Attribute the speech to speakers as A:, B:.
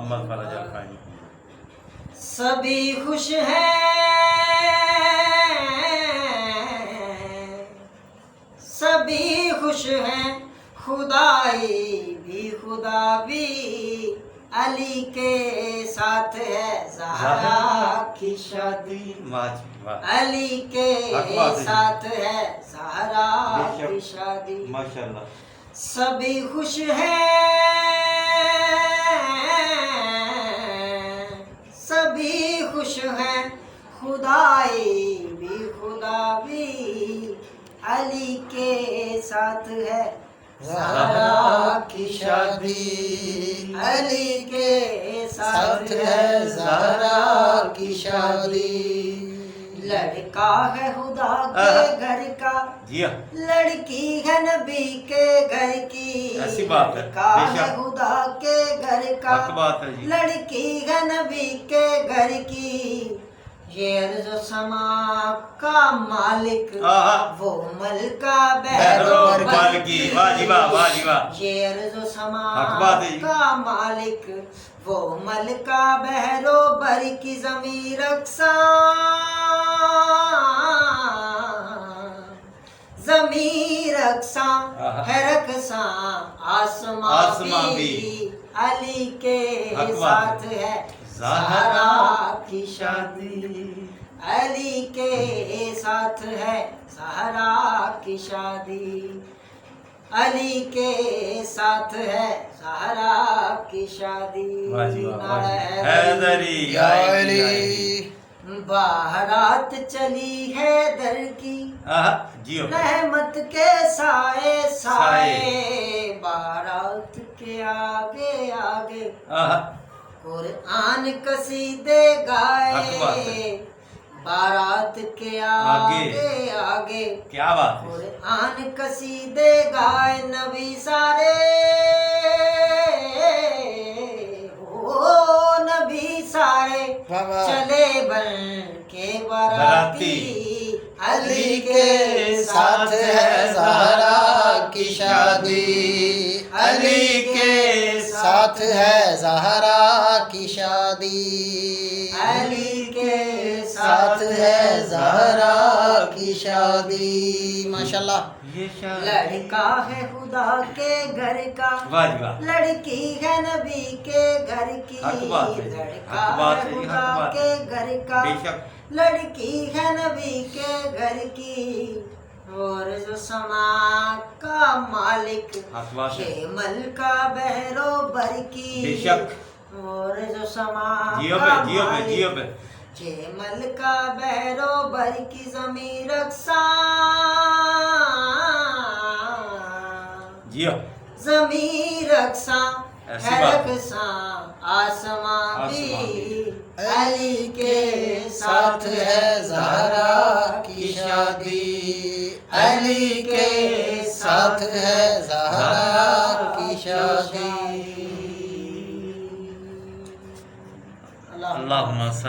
A: मोहम्मद फरजल खानी।
B: सभी खुश हैं, सभी खुश हैं, खुदाई भी खुदा भी अली के साथ है ज़हरा की शादी। अली के साथ है ज़हरा की शादी।
A: माशाल्लाह।
B: सभी खुश हैं, सभी खुश हैं, खुदाई भी खुदा भी अली के साथ है ज़हरा की शादी। अली के साथ है ज़हरा की शादी। लड़का है खुदा के घर का, लड़की है नबी के घर की।
A: ऐसी बात है,
B: लड़का है खुदा के घर का, लड़की है नबी के घर की। ये अर्ज़ व समा का मालिक वो मलका बहरोबर की। ये अर्ज़ व समा का मालिक वो मलका बहरोबर की। ज़मीर अक़सा, ज़मीर अक़सा है रक़सा आसमां भी अली के साथ है ज़हरा की शादी। अली के साथ है ज़हरा की शादी। अली के साथ है ज़हरा की शादी। बारात चली है दर की, रहमत के साए साए। बारात के आगे आगे कुरान कसीदे गाए। बारात के आगे आगे
A: क्या बात है।
B: कुरान कसीदे गाए। नबी सारे हो नबी सारे चले बन के बाराती। अली के साथ है ज़हरा की शादी। अली के
C: साथ है ज़हरा की शादी।
B: अली के
C: साथ है ज़हरा की शादी। माशाल्लाह।
B: लड़का है खुदा के घर का, लड़की है नबी के घर की। लड़का है खुदा के घर का, लड़की है नबी के घर की। और जो समा का मालिक ये मलका बहरोबर की। और जो समा का मालिक ये मलका बहरोबर की। ज़मीर अक़सा, ज़मीर अक़सा है रक़सा आसमां भी अली के साथ है ज़हरा की शादी। अली के साथ है ज़हरा की शादी।
A: अल्लाहुम्मा